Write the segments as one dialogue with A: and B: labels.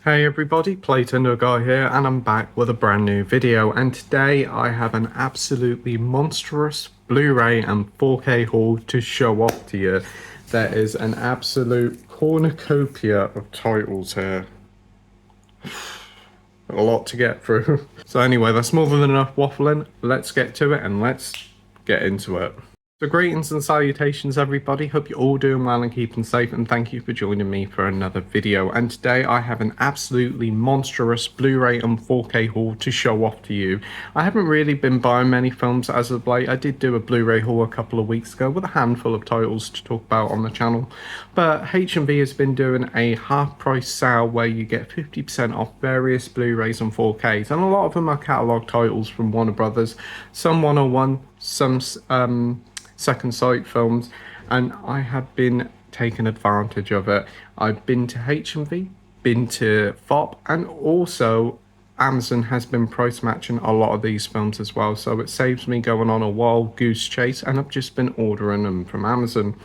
A: Hey everybody, Playtender Guy here, and I'm back with a brand new video, and today I have an absolutely monstrous Blu-ray and 4K haul to show off to you. There is an absolute cornucopia of titles here. A lot to get through. So anyway, that's more than enough waffling. Let's get to it and let's get into it. So greetings and salutations everybody, hope you're all doing well and keeping safe, and thank you for joining me for another video. And today I have an absolutely monstrous Blu-ray and 4K haul to show off to you. I haven't really been buying many films as of late. I did do a Blu-ray haul a couple of weeks ago with a handful of titles to talk about on the channel, but H&V has been doing a half price sale where you get 50% off various Blu-rays and 4Ks, and a lot of them are catalogue titles from Warner Brothers, some 101, some Second Sight films, and I have been taking advantage of it. I've been to H&V, been to FOP, and also Amazon has been price matching a lot of these films as well, so it saves me going on a wild goose chase, and I've just been ordering them from Amazon.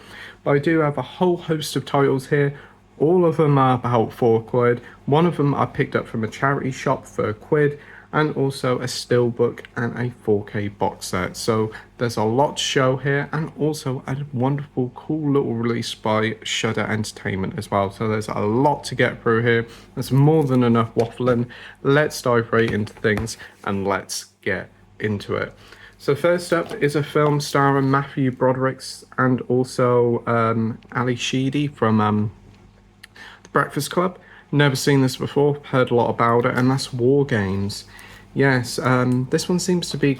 A: But I do have a whole host of titles here. All of them are about £4. One of them I picked up from a charity shop for £1, and also a steelbook and a 4K box set. So there's a lot to show here, and also a wonderful cool little release by Shudder Entertainment as well. So there's a lot to get through here. There's more than enough waffling. Let's dive right into things and let's get into it. So first up is a film starring Matthew Broderick and also Ali Sheedy from The Breakfast Club. Never seen this before, heard a lot about it, and that's War Games. Yes, this one seems to be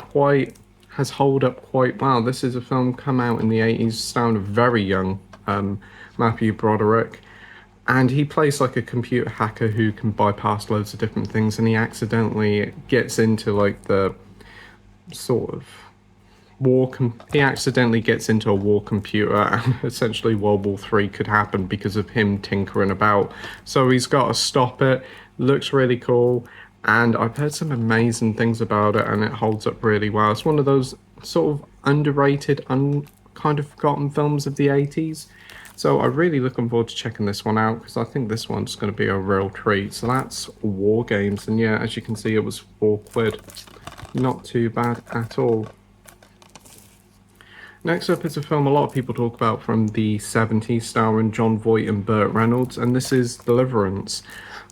A: has held up quite well. This is a film come out in the 80s, starring a very young Matthew Broderick, and he plays like a computer hacker who can bypass loads of different things, and he accidentally gets into like the sort of he accidentally gets into a war computer, and essentially World War III could happen because of him tinkering about. So he's got to stop it. Looks really cool, and I've heard some amazing things about it, and it holds up really well. It's one of those sort of underrated, kind of forgotten films of the 80s. So I'm really looking forward to checking this one out, because I think this one's going to be a real treat. So that's War Games, and yeah, as you can see, it was £4. Not too bad at all. Next up is a film a lot of people talk about from the 70s, starring Jon Voight and Burt Reynolds, and this is Deliverance.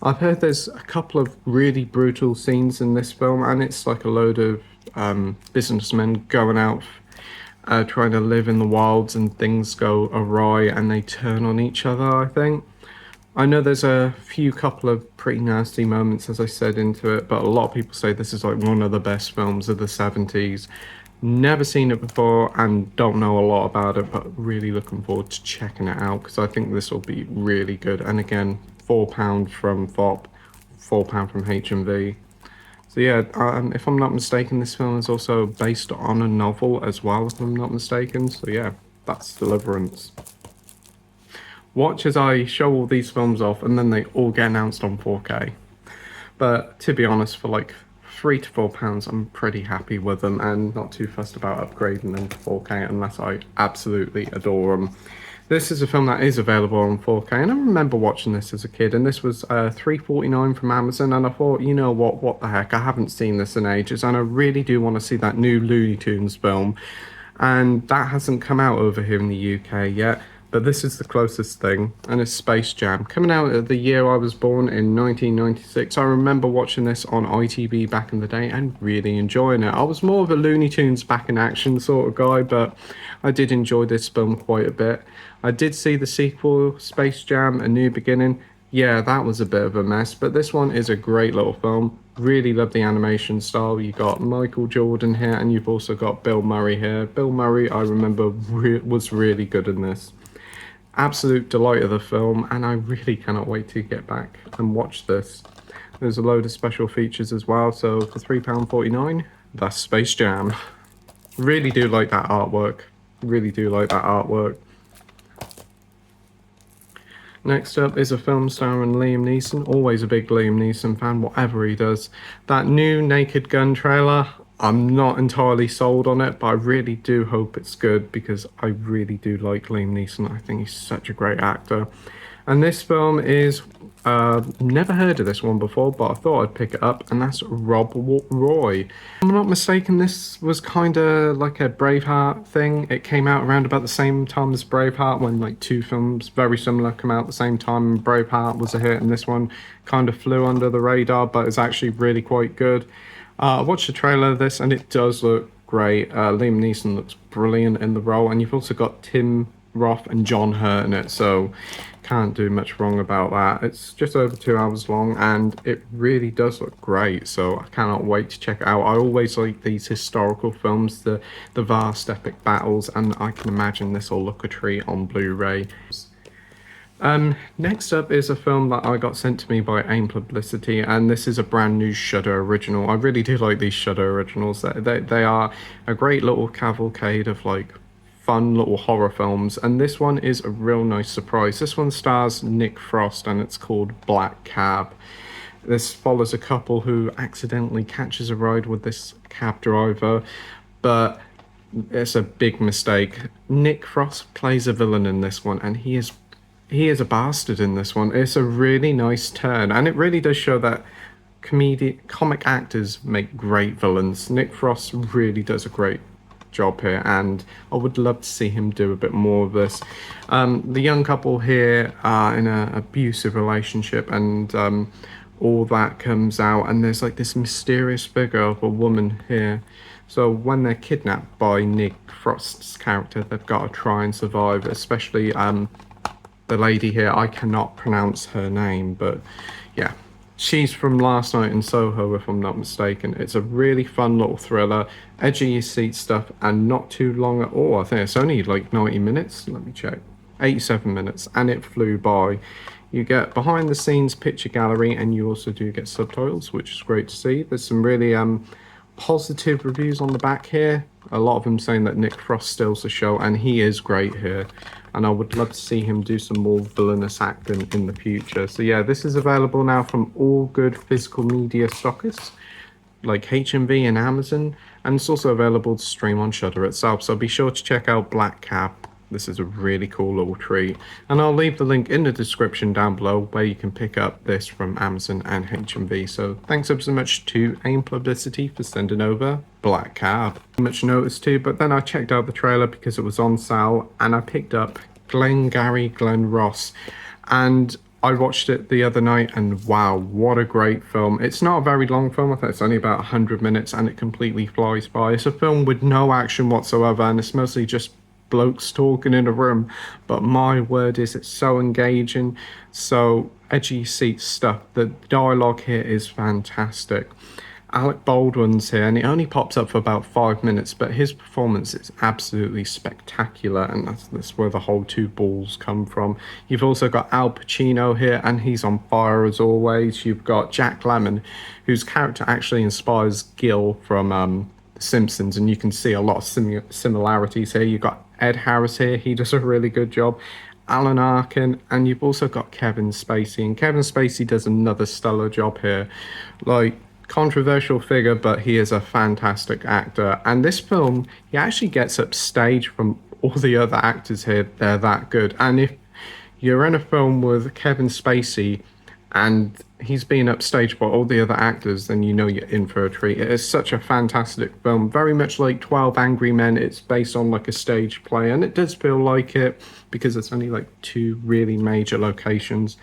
A: I've heard there's a couple of really brutal scenes in this film, and it's like a load of businessmen going out trying to live in the wilds, and things go awry and they turn on each other, I think. I know there's a couple of pretty nasty moments, as I said, into it, but a lot of people say this is like one of the best films of the 70s. Never seen it before and don't know a lot about it, but really looking forward to checking it out, because I think this will be really good. And again, £4 from FOP, £4 from H&V. So yeah, if I'm not mistaken, this film is also based on a novel as well, if I'm not mistaken. So yeah, that's Deliverance. Watch as I show all these films off, and then they all get announced on 4K. But to be honest, for like £3 to £4, I'm pretty happy with them, and not too fussed about upgrading them to 4K unless I absolutely adore them. This is a film that is available on 4K, and I remember watching this as a kid, and this was $3.49 from Amazon, and I thought, you know what the heck, I haven't seen this in ages, and I really do want to see that new Looney Tunes film, and that hasn't come out over here in the UK yet. But this is the closest thing, and it's Space Jam. Coming out of the year I was born in 1996. I remember watching this on ITV back in the day and really enjoying it. I was more of a Looney Tunes back in action sort of guy, but I did enjoy this film quite a bit. I did see the sequel, Space Jam: A New Beginning. Yeah, that was a bit of a mess, but this one is a great little film. Really love the animation style. You got Michael Jordan here, and you've also got Bill Murray here. Bill Murray, I remember, was really good in this. Absolute delight of the film, and I really cannot wait to get back and watch this. There's a load of special features as well, so for £3.49, that's Space Jam. Really do like that artwork. Really do like that artwork. Next up is a film starring Liam Neeson. Always a big Liam Neeson fan, whatever he does. That new Naked Gun trailer, I'm not entirely sold on it, but I really do hope it's good, because I really do like Liam Neeson. I think he's such a great actor. And this film is, never heard of this one before, but I thought I'd pick it up, and that's Rob Roy. If I'm not mistaken, this was kind of like a Braveheart thing. It came out around about the same time as Braveheart, when like two films very similar come out at the same time. Braveheart was a hit, and this one kind of flew under the radar, but it's actually really quite good. I watched the trailer of this, and it does look great. Liam Neeson looks brilliant in the role, and you've also got Tim Roth and John Hurt in it, so can't do much wrong about that. It's just over 2 hours long, and it really does look great, so I cannot wait to check it out. I always like these historical films, the vast epic battles, and I can imagine this will look a treat on Blu-ray. Next up is a film that I got sent to me by AIM Publicity, and this is a brand new Shudder original. I really do like these Shudder originals. They are a great little cavalcade of like fun little horror films, and this one is a real nice surprise. This one stars Nick Frost, and it's called Black Cab. This follows a couple who accidentally catches a ride with this cab driver, but it's a big mistake. Nick Frost plays a villain in this one, and he is a bastard in this one. It's a really nice turn, and it really does show that comic actors make great villains. Nick Frost really does a great job here, and I would love to see him do a bit more of this. The young couple here are in an abusive relationship, and all that comes out, and there's like this mysterious figure of a woman here. So when they're kidnapped by Nick Frost's character, they've got to try and survive, especially the lady here. I cannot pronounce her name, but yeah, she's from Last Night in Soho, if I'm not mistaken. It's a really fun little thriller, edge of your seat stuff, and not too long at all. I think it's only like 90 minutes. Let me check. 87 minutes, and it flew by. You get behind the scenes picture gallery, and you also do get subtitles, which is great to see. There's some really positive reviews on the back here. A lot of them saying that Nick Frost steals the show, and he is great here. And I would love to see him do some more villainous acting in the future. So yeah, this is available now from all good physical media stockists, like HMV and Amazon, and it's also available to stream on Shudder itself. So be sure to check out Black Cab. This is a really cool little treat. And I'll leave the link in the description down below where you can pick up this from Amazon and HMV. So thanks ever so much to AIM Publicity for sending over Black Cab. Much notice too, but then I checked out the trailer because it was on sale, and I picked up Glengarry Glen Ross. And I watched it the other night, and wow, what a great film. It's not a very long film. I think it's only about 100 minutes, and it completely flies by. It's a film with no action whatsoever, and it's mostly just blokes talking in a room, but my word, is it so engaging, so edgy seat stuff. The dialogue here is fantastic. Alec Baldwin's here, and he only pops up for about 5 minutes, but his performance is absolutely spectacular, and that's where the whole two balls come from. You've also got Al Pacino here, and he's on fire as always. You've got Jack Lemmon, whose character actually inspires Gil from The Simpsons, and you can see a lot of similarities here. You've got Ed Harris here, he does a really good job. Alan Arkin, and you've also got Kevin Spacey, and Kevin Spacey does another stellar job here. Like, controversial figure, but he is a fantastic actor. And this film, he actually gets upstage from all the other actors here. They're that good. And if you're in a film with Kevin Spacey and he's being upstaged by all the other actors, then you know you're in for a treat. It is such a fantastic film, very much like 12 Angry Men. It's based on like a stage play, and it does feel like it because it's only like two really major locations.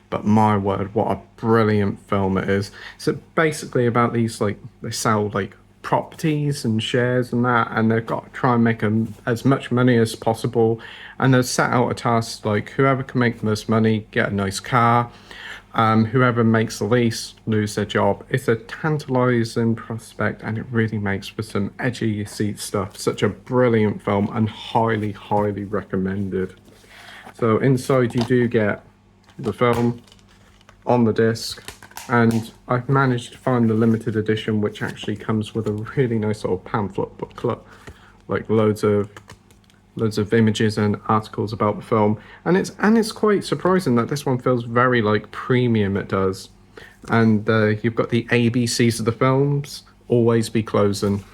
A: But my word, what a brilliant film it is. So basically about these, like, they sell like properties and shares and that, and they've got to try and make as much money as possible, and they've set out a task like whoever can make the most money get a nice car, whoever makes the least lose their job. It's a tantalizing prospect, and it really makes for some edgy seat stuff. Such a brilliant film, and highly recommended. So inside you do get the film on the disc, and I've managed to find the limited edition, which actually comes with a really nice little pamphlet booklet, like loads of images and articles about the film, and it's quite surprising that this one feels very like premium. It does. And you've got the ABCs of the films: always be closing.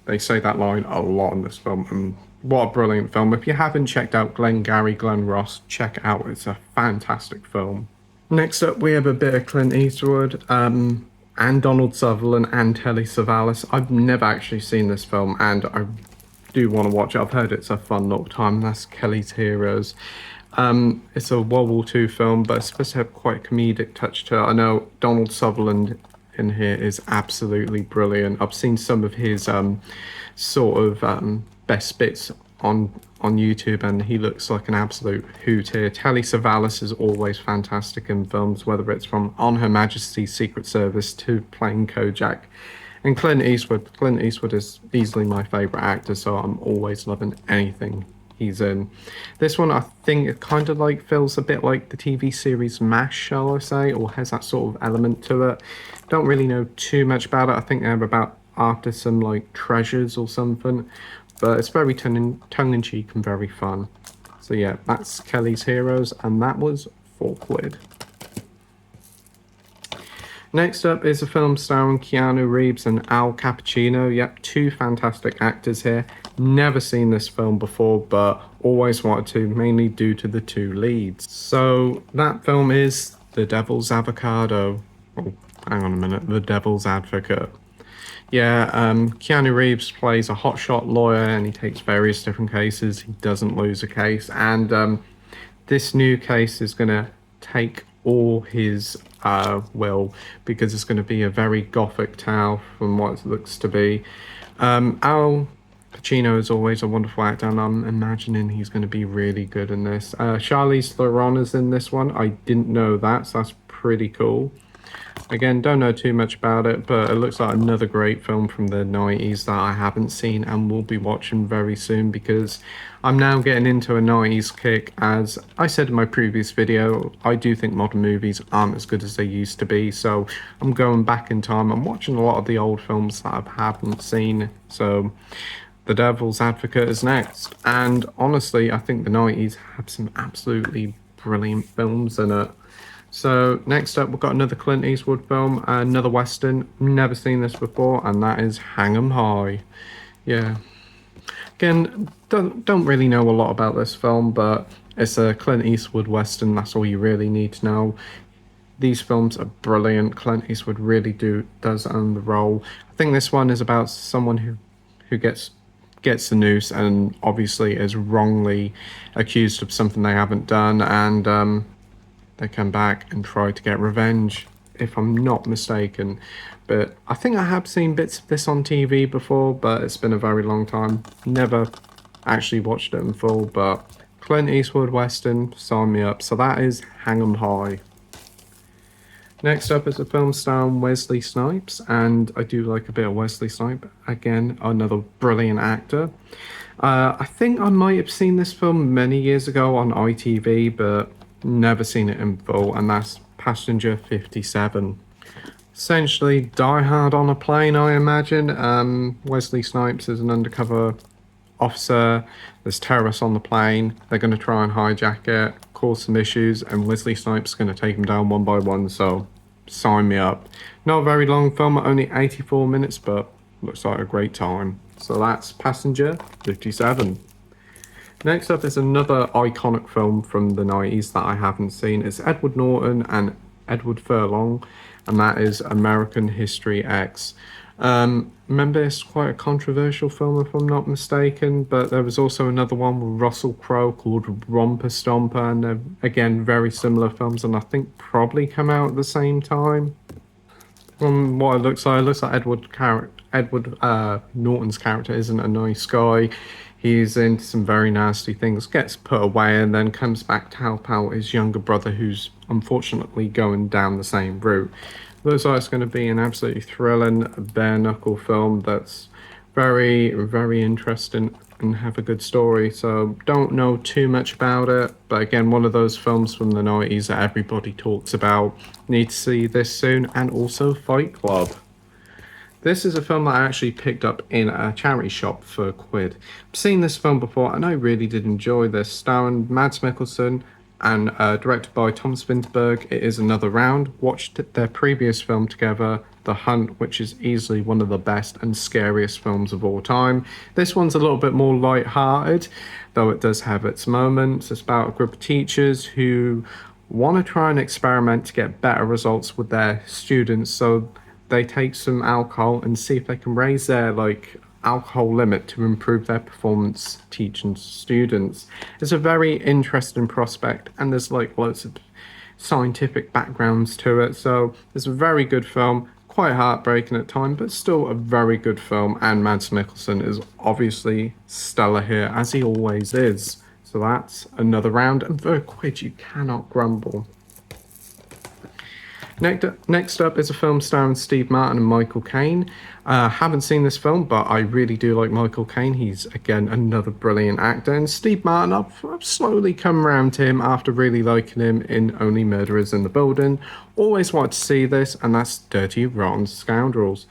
A: They say that line a lot in this film, and What a brilliant film. If you haven't checked out Glengarry Glen Ross, check it out. It's a fantastic film. Next up, we have a bit of Clint Eastwood, and Donald Sutherland and Telly Savalas. I've never actually seen this film, and I do want to watch it. I've heard it's a fun little time. That's Kelly's Heroes. It's a World War II film, but it's supposed to have quite a comedic touch to it. I know Donald Sutherland in here is absolutely brilliant. I've seen some of his best bits on YouTube, and he looks like an absolute hoot here. Telly Savalas is always fantastic in films, whether it's from On Her Majesty's Secret Service to playing Kojak. And Clint Eastwood. Clint Eastwood is easily my favourite actor, so I'm always loving anything he's in. This one, I think it kind of like feels a bit like the TV series MASH, shall I say, or has that sort of element to it. Don't really know too much about it. I think they're about after some like treasures or something, but it's very tongue-in-cheek and very fun. So yeah, that's Kelly's Heroes, and that was £4. Next up is a film starring Keanu Reeves and Al Cappuccino. Yep, two fantastic actors here. Never seen this film before, but always wanted to, mainly due to the two leads. So that film is The Devil's Avocado. Oh, hang on a minute, The Devil's Advocate. Yeah, Keanu Reeves plays a hotshot lawyer, and he takes various different cases. He doesn't lose a case, and this new case is going to take all his will, because it's going to be a very gothic tale from what it looks to be. Al Pacino is always a wonderful actor, and I'm imagining he's going to be really good in this. Charlize Theron is in this one. I didn't know that, so that's pretty cool. Again, don't know too much about it, but it looks like another great film from the 90s that I haven't seen and will be watching very soon, because I'm now getting into a 90s kick. As I said in my previous video, I do think modern movies aren't as good as they used to be, so I'm going back in time and watching a lot of the old films that I haven't seen. So The Devil's Advocate is next, and honestly, I think the 90s have some absolutely brilliant films in it. So next up, we've got another Clint Eastwood film, another Western. Never seen this before, and that is Hang 'em High. Yeah. Again, don't really know a lot about this film, but it's a Clint Eastwood Western. That's all you really need to know. These films are brilliant. Clint Eastwood really does own the role. I think this one is about someone who gets the noose and obviously is wrongly accused of something they haven't done, and they come back and try to get revenge, if I'm not mistaken. But I think I have seen bits of this on TV before, but it's been a very long time. Never actually watched it in full, but Clint Eastwood Western, sign me up. So that is Hang 'em High. Next up is a film starring Wesley Snipes, and I do like a bit of Wesley Snipes. Again, another brilliant actor. I think I might have seen this film many years ago on ITV, but never seen it in full, and that's Passenger 57. Essentially, Die Hard on a plane, I imagine. Wesley Snipes is an undercover officer. There's terrorists on the plane. They're going to try and hijack it, cause some issues, and Wesley Snipes is going to take them down one by one, so sign me up. Not a very long film, only 84 minutes, but looks like a great time. So that's Passenger 57. Next up is another iconic film from the 90s that I haven't seen. It's Edward Norton and Edward Furlong, and that is American History X. Remember, it's quite a controversial film if I'm not mistaken, but there was also another one with Russell Crowe called Romper Stomper, and they're, again, very similar films, and I think probably come out at the same time. From what it looks like Edward Norton's character isn't a nice guy. He's into some very nasty things, gets put away, and then comes back to help out his younger brother, who's unfortunately going down the same route. Looks like it's going to be an absolutely thrilling, bare-knuckle film that's very, very interesting and have a good story. So don't know too much about it, but again, one of those films from the 90s that everybody talks about. Need to see this soon, and also Fight Club. This is a film that I actually picked up in a charity shop for £1. I've seen this film before, and I really did enjoy this. Starring Mads Mikkelsen, and directed by Tom Vinterberg. It is Another Round. Watched their previous film together, The Hunt, which is easily one of the best and scariest films of all time. This one's a little bit more light-hearted, though it does have its moments. It's about a group of teachers who want to try and experiment to get better results with their students, so they take some alcohol and see if they can raise their alcohol limit to improve their performance teaching students. It's a very interesting prospect, and there's loads of scientific backgrounds to it, so it's a very good film. Quite heartbreaking at times, but still a very good film, and Mads Mikkelsen is obviously stellar here, as he always is. So that's Another Round, and for a quid you cannot grumble. Next up is a film starring Steve Martin and Michael Caine. Haven't seen this film, but I really do like Michael Caine. He's, again, another brilliant actor. And Steve Martin, I've slowly come around to him after really liking him in Only Murderers in the Building. Always wanted to see this, and that's Dirty Rotten Scoundrels.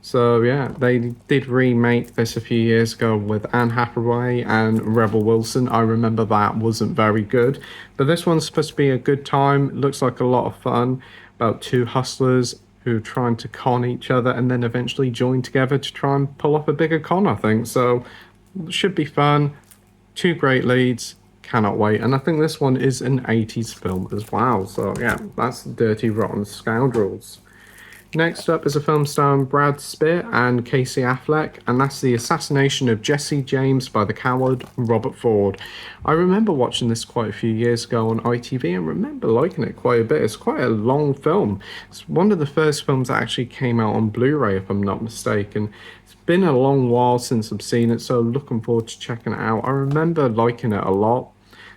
A: So yeah, they did remake this a few years ago with Anne Hathaway and Rebel Wilson. I remember that wasn't very good, but this one's supposed to be a good time. Looks like a lot of fun, about two hustlers who are trying to con each other and then eventually join together to try and pull off a bigger con, I think. So should be fun. Two great leads. Cannot wait. And I think this one is an 80s film as well. So yeah, that's Dirty Rotten Scoundrels. Next up is a film starring Brad Pitt and Casey Affleck, and that's The Assassination of Jesse James by the Coward Robert Ford. I remember watching this quite a few years ago on ITV and remember liking it quite a bit. It's quite a long film. It's one of the first films that actually came out on Blu-ray, if I'm not mistaken. It's been a long while since I've seen it, so looking forward to checking it out. I remember liking it a lot.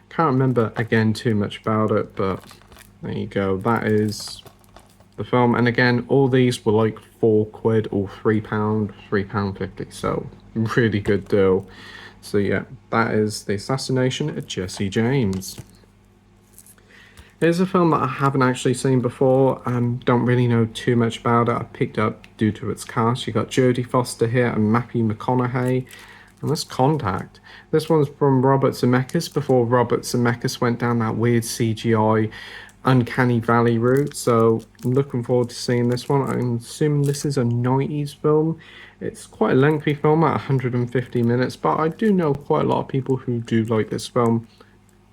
A: Can't remember, again, too much about it, but there you go. That is the film, and again, all these were like £4 or £3, £3.50, so really good deal. So yeah, that is The Assassination of Jesse James. Here's a film that I haven't actually seen before, don't really know too much about it. I picked up due to its cast. You got Jodie Foster here and Matthew McConaughey, and that's Contact. This one's from Robert Zemeckis, before Robert Zemeckis went down that weird CGI Uncanny Valley route, so I'm looking forward to seeing this one. I'm assuming this is a 90s film. It's quite a lengthy film at 150 minutes, but I do know quite a lot of people who do like this film.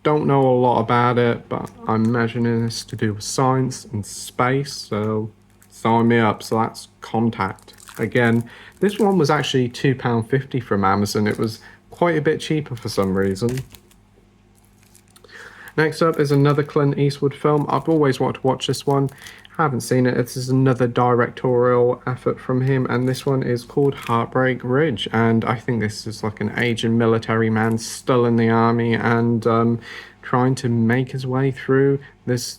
A: Don't know a lot about it, but I'm imagining this to do with science and space, so sign me up. So that's Contact. Again, this one was actually £2.50 from Amazon. It was quite a bit cheaper for some reason. Next up is another Clint Eastwood film. I've always wanted to watch this one. Haven't seen it. This is another directorial effort from him, and this one is called Heartbreak Ridge. And I think this is like an aged military man still in the army and trying to make his way through this,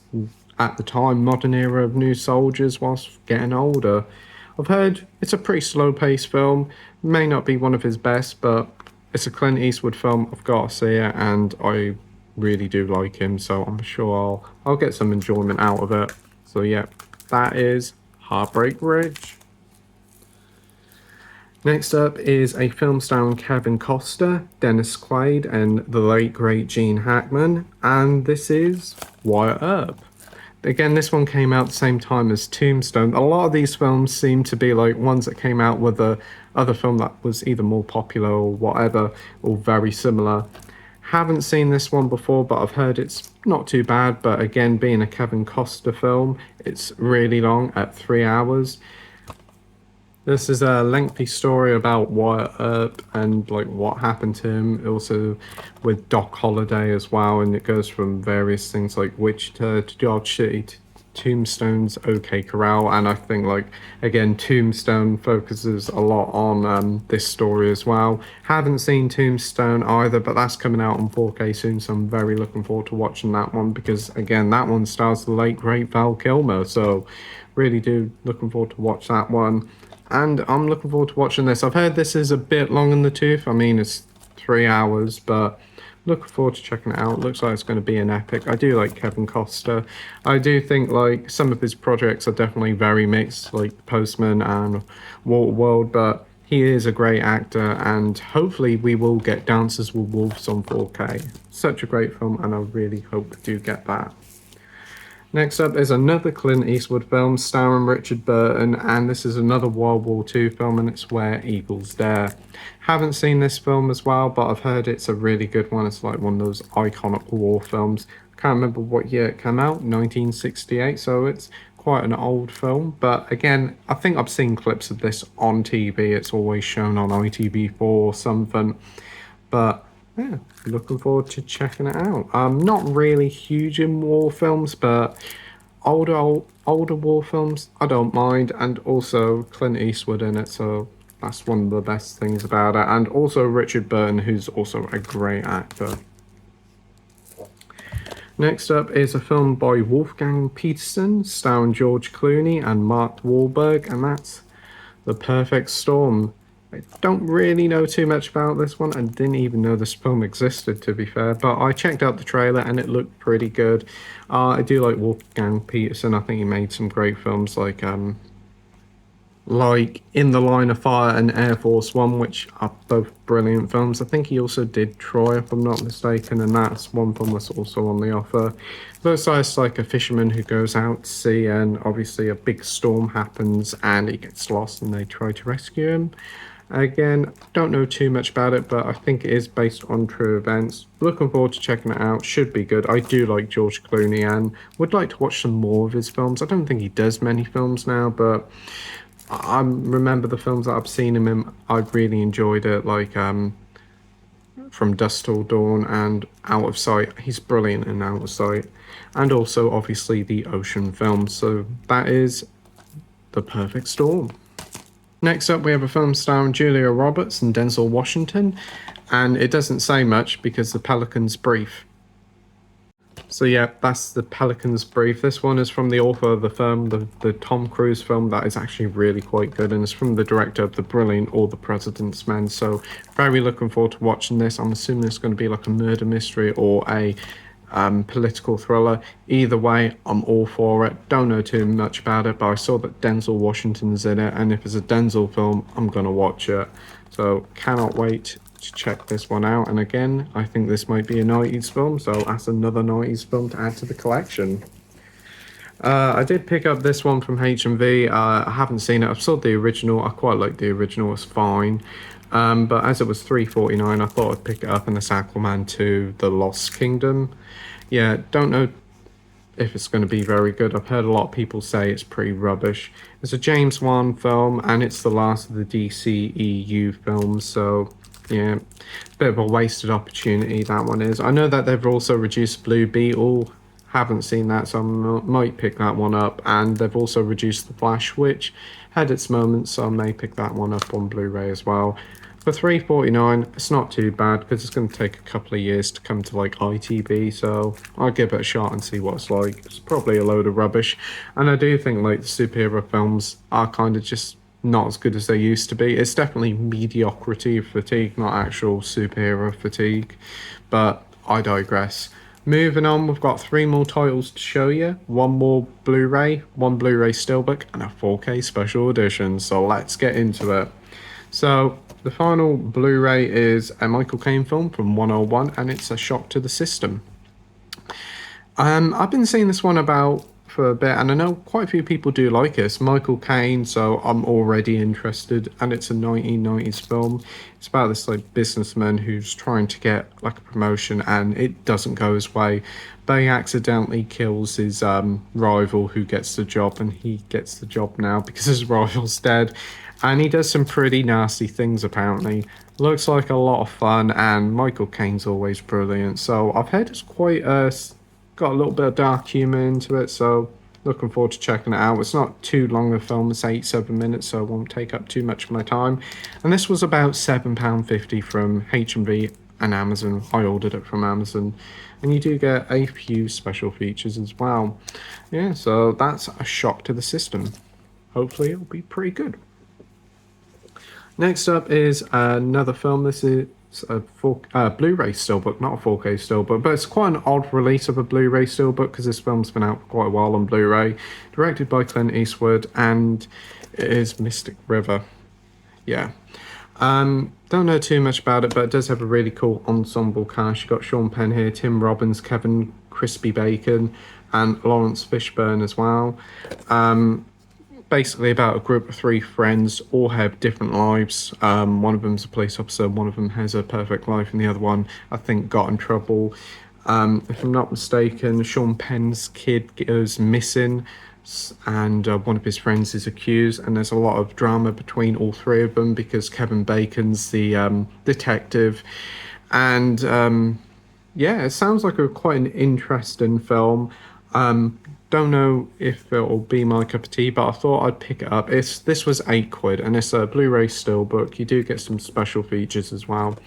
A: at the time, modern era of new soldiers whilst getting older. I've heard it's a pretty slow-paced film. May not be one of his best, but it's a Clint Eastwood film. I've got to see it, and I really do like him, so I'm sure I'll get some enjoyment out of it. So yeah, that is Heartbreak Ridge. Next up is a film starring Kevin Costner, Dennis Quaid, and the late great Gene Hackman, and this is Wyatt Earp. Again, this one came out the same time as Tombstone. A lot of these films seem to be like ones that came out with the other film that was either more popular or whatever, or very similar. Haven't seen this one before, but I've heard it's not too bad. But again, being a Kevin Costner film, it's really long at 3 hours. This is a lengthy story about Wyatt Earp and like what happened to him. Also with Doc Holliday as well, and it goes from various things like Wichita to Dodge City to Tombstone's OK Corral, and I think like again Tombstone focuses a lot on this story as well. Haven't seen Tombstone either, but that's coming out on 4K soon, so I'm very looking forward to watching that one, because again that one stars the late great Val Kilmer, so really do looking forward to watch that one. And I'm looking forward to watching this. I've heard this is a bit long in the tooth. I mean, it's 3 hours, but looking forward to checking it out. Looks like it's going to be an epic. I do like Kevin Costner. I do think like some of his projects are definitely very mixed, like Postman and Waterworld, but He is a great actor, and hopefully we will get Dances with Wolves on 4K. Such a great film, and I really hope we do get that. Next up is another Clint Eastwood film starring Richard Burton, and this is another World War II film, and it's Where Eagles Dare. Haven't seen this film as well, but I've heard it's a really good one. It's like one of those iconic war films. Can't remember what year it came out, 1968, so it's quite an old film. But again, I think I've seen clips of this on TV. It's always shown on ITV4 or something. But yeah, looking forward to checking it out. I'm not really huge in war films, but older war films I don't mind, and also Clint Eastwood in it, so that's one of the best things about it. And also Richard Burton, who's also a great actor. Next up is a film by Wolfgang Petersen, starring George Clooney and Mark Wahlberg, and that's The Perfect Storm. I don't really know too much about this one. I didn't even know this film existed, to be fair, but I checked out the trailer and it looked pretty good. I do like Wolfgang Petersen. I think he made some great films like In the Line of Fire and Air Force One, which are both brilliant films. I think he also did Troy, if I'm not mistaken, and that's one film that's also on the offer. Those guys like a fisherman who goes out to sea, and obviously a big storm happens and he gets lost and they try to rescue him. Again, don't know too much about it, but I think it is based on true events. Looking forward to checking it out. Should be good. I do like George Clooney and would like to watch some more of his films. I don't think he does many films now, but I remember the films that I've seen him in. I've really enjoyed it, like From Dusk Till Dawn and Out of Sight. He's brilliant in Out of Sight. And also, obviously, the Ocean films. So that is The Perfect Storm. Next up, we have a film starring Julia Roberts and Denzel Washington, and it doesn't say much because The Pelican's Brief. So yeah, that's The Pelican's Brief. This one is from the author of the film, the Tom Cruise film that is actually really quite good, and it's from the director of the brilliant All the President's Men. So very looking forward to watching this. I'm assuming it's going to be like a murder mystery or a political thriller. Either way, I'm all for it. Don't know too much about it, but I saw that Denzel Washington's in it, and if it's a Denzel film, I'm gonna watch it. So cannot wait to check this one out. And again, I think this might be a 90s film, so that's another 90s film to add to the collection. I did pick up this one from HMV. I haven't seen it. I've saw the original. I quite like the original. It's fine. But as it was $3.49, I thought I'd pick it up, and it's Aquaman 2, The Lost Kingdom. Yeah, don't know if it's going to be very good. I've heard a lot of people say it's pretty rubbish. It's a James Wan film, and it's the last of the DCEU films, so yeah, bit of a wasted opportunity, that one is. I know that they've also reduced Blue Beetle. Haven't seen that, so I might pick that one up. And they've also reduced The Flash, which had its moments, so I may pick that one up on Blu-ray as well. For $3.49, it's not too bad because it's going to take a couple of years to come to like ITV, so I'll give it a shot and see what it's like. It's probably a load of rubbish, and I do think like the superhero films are kind of just not as good as they used to be. It's definitely mediocrity fatigue, not actual superhero fatigue, but I digress. Moving on, we've got 3 more titles to show you. One more Blu-ray, one Blu-ray Steelbook, and a 4K special edition. So let's get into it. So the final Blu-ray is a Michael Caine film from 101, and it's A Shock to the System. I've been seeing this one about for a bit, and I know quite a few people do like it. It's Michael Caine, so I'm already interested, and it's a 1990s film. It's about this like businessman who's trying to get like a promotion, and it doesn't go his way, but he accidentally kills his rival who gets the job, and he gets the job now because his rival's dead. And he does some pretty nasty things, apparently. Looks like a lot of fun, and Michael Caine's always brilliant. So I've heard it's quite got a little bit of dark humour into it, so looking forward to checking it out. It's not too long a film, it's 8-7 minutes, so it won't take up too much of my time. And this was about £7.50 from HMV and Amazon. I ordered it from Amazon. And you do get a few special features as well. Yeah, so that's A Shock to the System. Hopefully it'll be pretty good. Next up is another film. This is a Blu-ray steelbook, not a 4K steelbook, but it's quite an odd release of a Blu-ray steelbook because this film's been out for quite a while on Blu-ray. Directed by Clint Eastwood, and it is Mystic River. Yeah. Don't know too much about it, but it does have a really cool ensemble cast. You've got Sean Penn here, Tim Robbins, Kevin Crispy Bacon, and Lawrence Fishburne as well. Basically about a group of three friends, all have different lives. One of them's a police officer, one of them has a perfect life, and the other one, I think, got in trouble. If I'm not mistaken, Sean Penn's kid goes missing, and one of his friends is accused, and there's a lot of drama between all three of them because Kevin Bacon's the detective, and yeah, it sounds like a quite an interesting film. Don't know if it'll be my cup of tea, but I thought I'd pick it up. This was £8, and it's a Blu-ray steelbook. You do get some special features as well.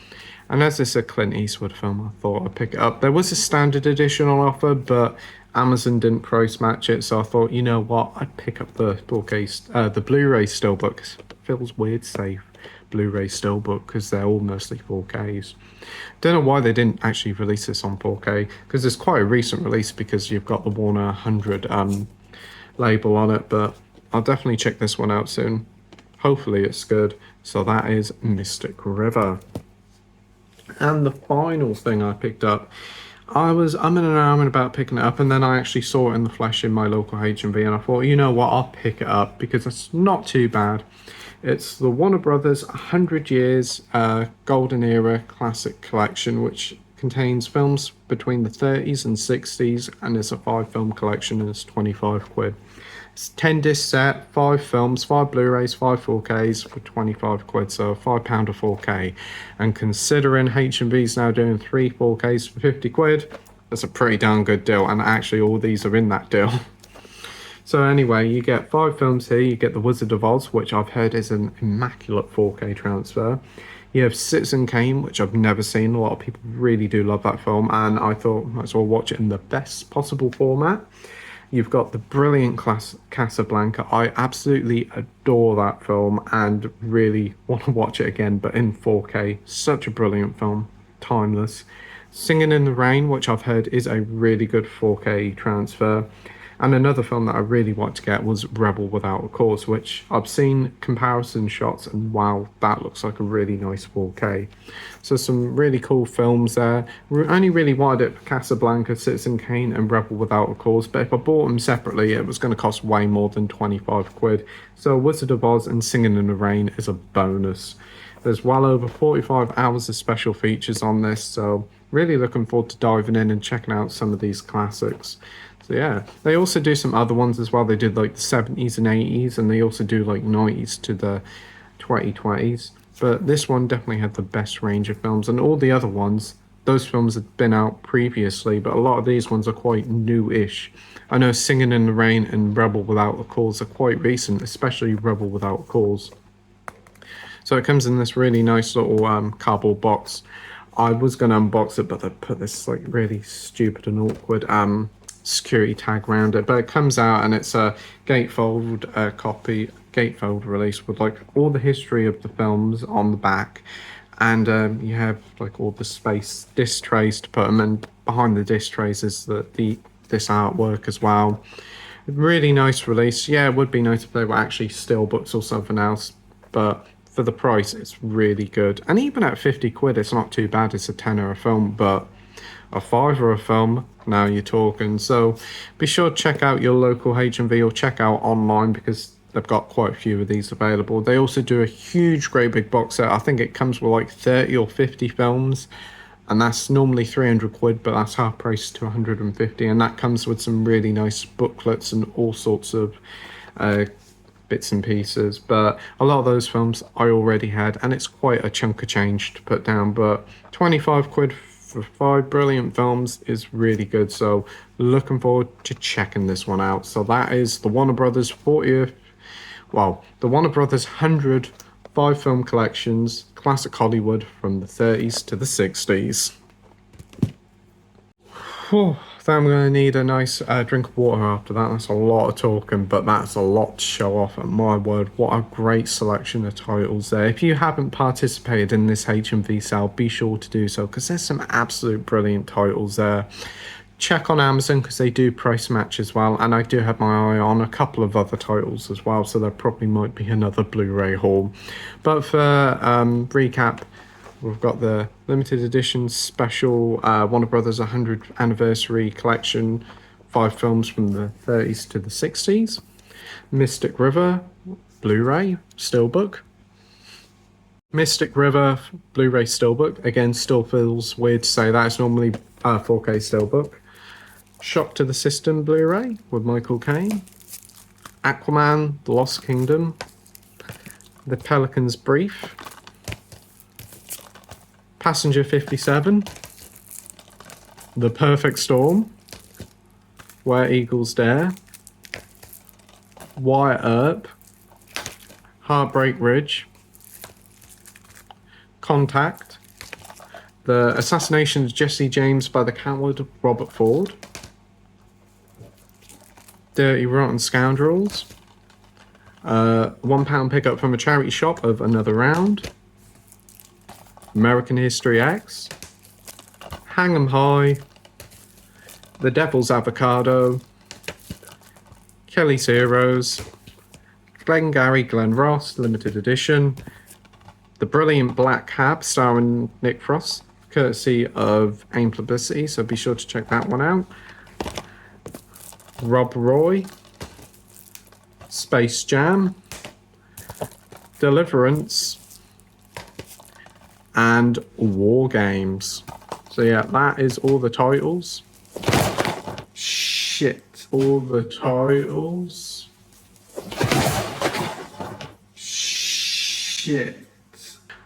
A: And as it's a Clint Eastwood film, I thought I'd pick it up. There was a standard edition on offer, but Amazon didn't price match it, so I thought, you know what, I'd pick up the the Blu-ray steelbook. It feels weird, safe. Blu-ray steelbook because they're all mostly 4Ks. Don't know why they didn't actually release this on 4K because it's quite a recent release because you've got the Warner 100 label on it, but I'll definitely check this one out soon. Hopefully it's good. So that is Mystic River. And the final thing I picked up, I'm in and arming about picking it up, and then I actually saw it in the flesh in my local H&V, and I thought, you know what, I'll pick it up because it's not too bad. It's the Warner Brothers 100 Years Golden Era Classic Collection, which contains films between the 30s and 60s, and it's a 5-film collection, and it's £25. It's 10-disc set, 5 films, 5 Blu-rays, 5 4Ks for £25, so £5 a 4K. And considering H&V's now doing 3 4Ks for £50, that's a pretty darn good deal, and actually all these are in that deal. So anyway, you get 5 films here. You get The Wizard of Oz, which I've heard is an immaculate 4K transfer. You have Citizen Kane, which I've never seen. A lot of people really do love that film, and I thought might as well watch it in the best possible format. You've got the brilliant Casablanca. I absolutely adore that film and really want to watch it again, but in 4K. Such a brilliant film, timeless. Singing in the Rain, which I've heard is a really good 4K transfer. And another film that I really want to get was Rebel Without a Cause, which I've seen comparison shots and wow, that looks like a really nice 4K. So some really cool films there. I only really wanted it for Casablanca, Citizen Kane and Rebel Without a Cause, but if I bought them separately, it was going to cost way more than £25. So Wizard of Oz and Singing in the Rain is a bonus. There's well over 45 hours of special features on this, so really looking forward to diving in and checking out some of these classics. So yeah, they also do some other ones as well. They did like the 70s and 80s, and they also do like 90s to the 2020s. But this one definitely had the best range of films, and all the other ones, those films had been out previously, but a lot of these ones are quite new-ish. I know Singing in the Rain and Rebel Without a Cause are quite recent, especially Rebel Without a Cause. So it comes in this really nice little cardboard box. I was going to unbox it, but they put this like really stupid and awkward security tag around it, but it comes out and it's a gatefold gatefold release with like all the history of the films on the back, and you have like all the space disc trays to put them, and behind the disc trays is this artwork as well. Really nice release. Yeah, it would be nice if they were actually steelbooks or something else, but for the price it's really good, and even at £50 it's not too bad. It's a tenner a film, but a £5 a film, now you're talking. So be sure to check out your local H&V or check out online because they've got quite a few of these available. They also do a huge great big box set. I think it comes with like 30 or 50 films, and that's normally £300, but that's half price to 150, and that comes with some really nice booklets and all sorts of bits and pieces. But a lot of those films I already had, and it's quite a chunk of change to put down, but £25 for 5 brilliant films is really good. So looking forward to checking this one out. So that is the Warner Brothers 40th, well, the Warner Brothers 100 5-film collections, classic Hollywood from the 30s to the 60s. Whew, so I'm going to need a nice drink of water after that. That's a lot of talking, but that's a lot to show off. And my word, what a great selection of titles there. If you haven't participated in this H&V sale, be sure to do so because there's some absolute brilliant titles there. check on Amazon because they do price match as well, and I do have my eye on a couple of other titles as well, so there probably might be another Blu-ray haul. But for recap, we've got the limited edition special Warner Brothers 100th anniversary collection, 5 films from the 30s to the 60s. Mystic River Blu-ray Steelbook. Mystic River Blu-ray Steelbook. Again, still feels weird to say that. It's normally 4K Steelbook. Shock to the System Blu-ray with Michael Caine. Aquaman, The Lost Kingdom. The Pelican's Brief. Passenger 57. The Perfect Storm. Where Eagles Dare. Wyatt Earp. Heartbreak Ridge. Contact. The Assassination of Jesse James by the coward Robert Ford. Dirty Rotten Scoundrels. £1 pickup from a charity shop of Another Round. American History X. Hang 'em High. The Devil's Avocado. Kelly's Heroes. Glengarry Glen Ross Limited Edition. The Brilliant Black Cab starring Nick Frost, courtesy of AIM Publicity, so be sure to check that one out. Rob Roy. Space Jam. Deliverance. And War Games. So yeah, that is all the titles. Shit, all the titles. Shit.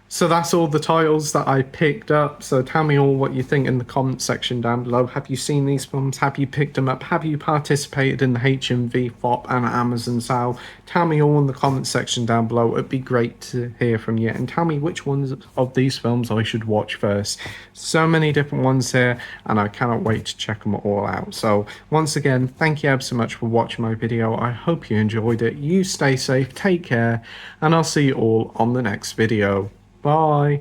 A: So that's all the titles that I picked up. So tell me all what you think in the comment section down below. Have you seen these films? Have you picked them up? Have you participated in the HMV, FOP and Amazon sale? Tell me all in the comment section down below. It'd be great to hear from you. And tell me which ones of these films I should watch first. So many different ones here, and I cannot wait to check them all out. So once again, thank you ever so much for watching my video. I hope you enjoyed it. You stay safe, take care, and I'll see you all on the next video. Bye.